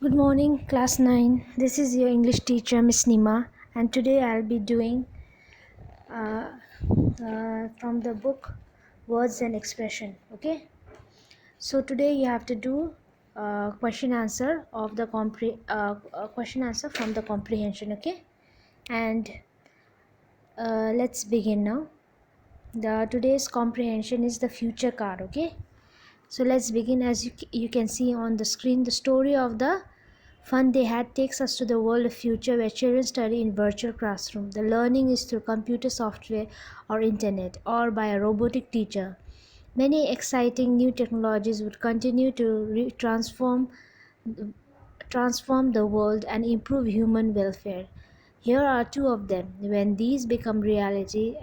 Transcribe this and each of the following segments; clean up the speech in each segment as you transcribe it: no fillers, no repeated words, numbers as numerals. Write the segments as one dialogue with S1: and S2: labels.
S1: Good morning, class 9. This is your English teacher, Miss Nima, and today I'll be doing uh, from the book Words and Expression. Okay, so today you have to do question answer of the question answer from the comprehension. Okay, and let's begin now. The today's comprehension is the future card. Okay, so let's begin. As you can see on the screen, the story of the fun they had takes us to the world of future where children study in virtual classroom. The learning is through computer software or internet or by a robotic teacher. Many exciting new technologies would continue to transform the world and improve human welfare. Here are two of them. When these become reality,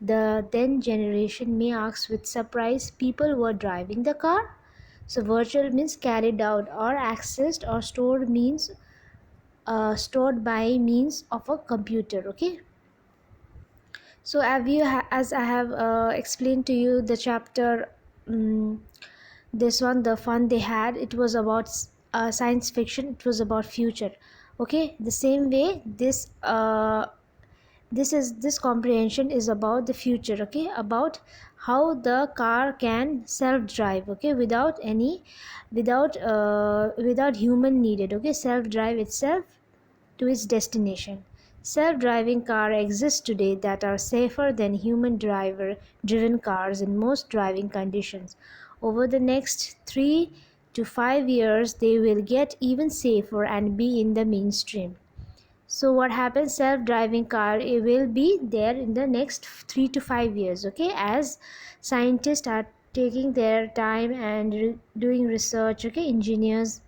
S1: the then generation may ask with surprise, people were driving the car? So virtual means carried out or accessed or stored by means of a computer. Okay, so as I have explained to you the chapter, um, this one, the fun they had, it was about science fiction, it was about future. Okay, the same way this comprehension is about the future. Okay, about how the car can self drive, okay, without human needed. Okay, self drive itself to its destination. Self driving cars exist today that are safer than human driven cars in most driving conditions. Over the next 3 to 5 years, they will get even safer and be in the mainstream. So what happens, self driving car, it will be there in the next 3 to 5 years. Okay, as scientists are taking their time and doing research. Okay, engineers,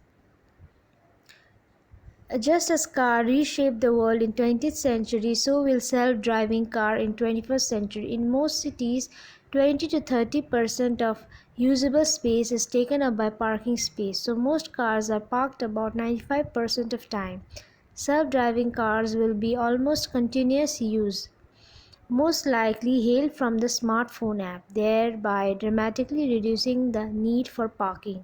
S1: just as car reshaped the world in 20th century, so will self-driving car in 21st century. In most cities, 20 to 30% of usable space is taken up by parking space. So most cars are parked about 95% of time. Self-driving cars will be almost continuous use, most likely hailed from the smartphone app, thereby dramatically reducing the need for parking.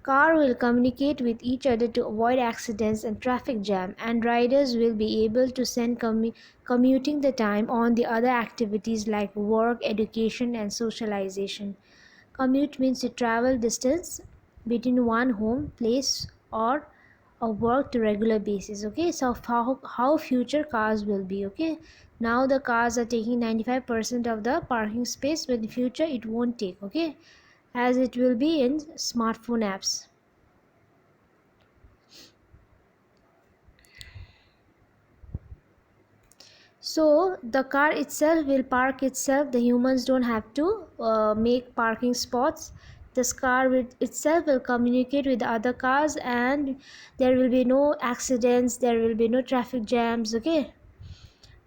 S1: Cars will communicate with each other to avoid accidents and traffic jam, and riders will be able to send commuting the time on the other activities like work, education, and socialization. Commute means to travel distance between one home place or a work to regular basis. Okay, so how future cars will be. Okay, now the cars are taking 95% of the parking space, but in future it won't take. Okay, as it will be in smartphone apps. So the car itself will park itself. The humans don't have to make parking spots. This car itself will communicate with the other cars, and there will be no accidents. There will be no traffic jams. Okay,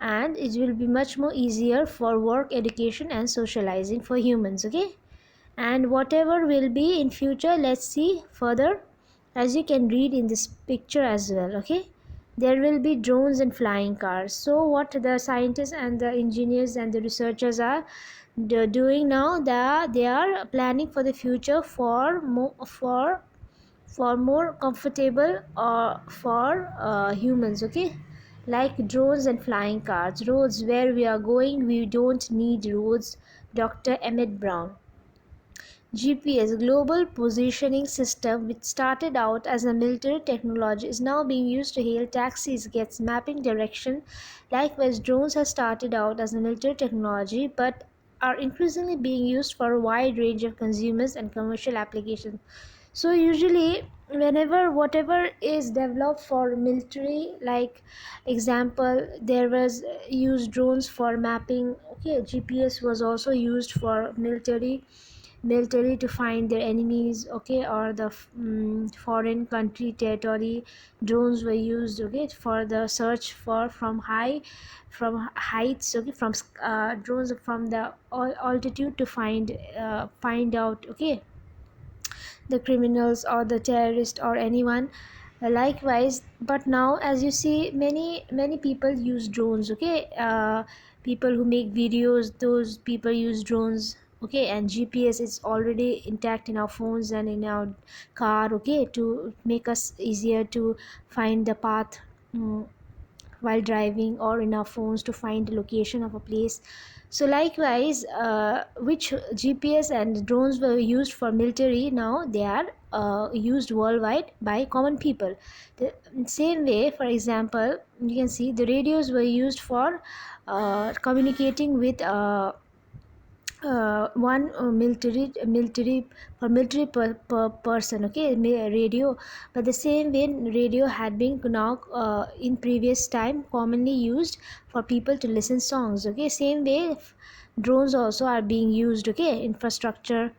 S1: and it will be much more easier for work, education, and socializing for humans. Okay, and whatever will be in future, let's see further, as you can read in this picture as well. Okay, there will be drones and flying cars. So what the scientists and the engineers and the researchers are doing now, that they are planning for the future for more comfortable for humans. Okay, like drones and flying cars. Roads, where we are going, we don't need roads. Dr. Emmett Brown. GPS, Global Positioning System, which started out as a military technology, is now being used to hail taxis, gets mapping direction. Likewise, drones have started out as a military technology but are increasingly being used for a wide range of consumers and commercial applications. So usually whenever whatever is developed for military, like example, there was used drones for mapping. Okay, GPS was also used for military to find their enemies. Okay, or the foreign country territory. Drones were used, okay, for the search for from heights. Okay, from drones from the altitude to find out, okay, the criminals or the terrorist or anyone. Likewise, but now as you see, many people use drones. Okay, people who make videos, those people use drones. okay, and GPS is already intact in our phones and in our car, okay, to make us easier to find the path, while driving, or in our phones to find the location of a place. So likewise, which GPS and drones were used for military, now they are used worldwide by common people. The same way, for example, you can see the radios were used for communicating with one military for military person, okay, radio. But the same way, radio had been now in previous time commonly used for people to listen songs, okay. Same way, drones also are being used, okay, infrastructure.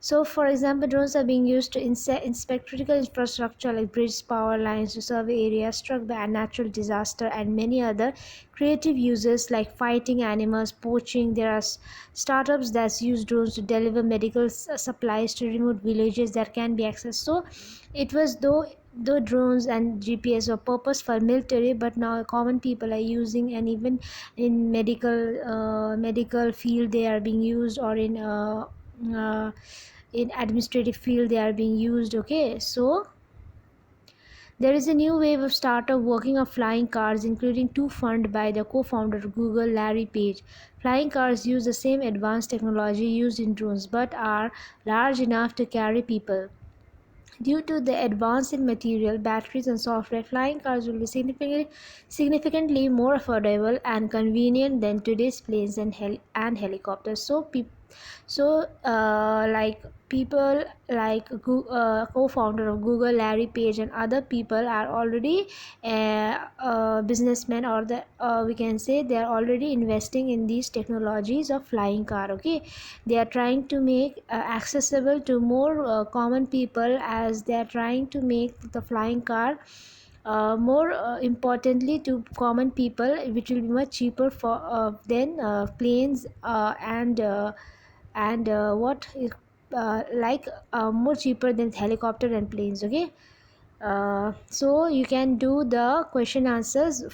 S1: So, for example, drones are being used to inspect critical infrastructure like bridges, power lines, to survey areas struck by a natural disaster, and many other creative uses like fighting animals, poaching. There are startups that use drones to deliver medical supplies to remote villages that can be accessed. So, it was though drones and GPS were purpose for military, but now common people are using, and even in medical field they are being used, or uh, in administrative field they are being used, okay. So there is a new wave of startup working on flying cars, including two funded by the co-founder of Google, Larry Page. Flying cars use the same advanced technology used in drones, but are large enough to carry people. Due to the advance in material, batteries, and software, flying cars will be significantly more affordable and convenient than today's planes and helicopters. Like people like co-founder of Google, Larry Page, and other people are already businessmen, or we can say they are already investing in these technologies of flying car, okay. They are trying to make accessible to more common people, as they are trying to make the flying car more importantly to common people, which will be much cheaper for than planes and what is like more cheaper than helicopter and planes, okay. So you can do the question answers.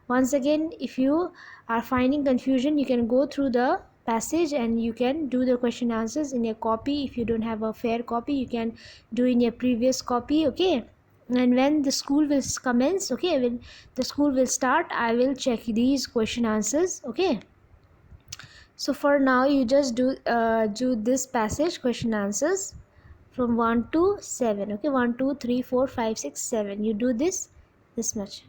S1: Once again, if you are finding confusion, you can go through the passage and you can do the question answers in a copy. If you don't have a fair copy, you can do in your previous copy, okay. And when the school will commence, okay, when the school will start, I will check these question answers, okay. So for now, you just do this passage question answers from 1 to 7, okay. 1 2 3 4 5 6 7, you do this much.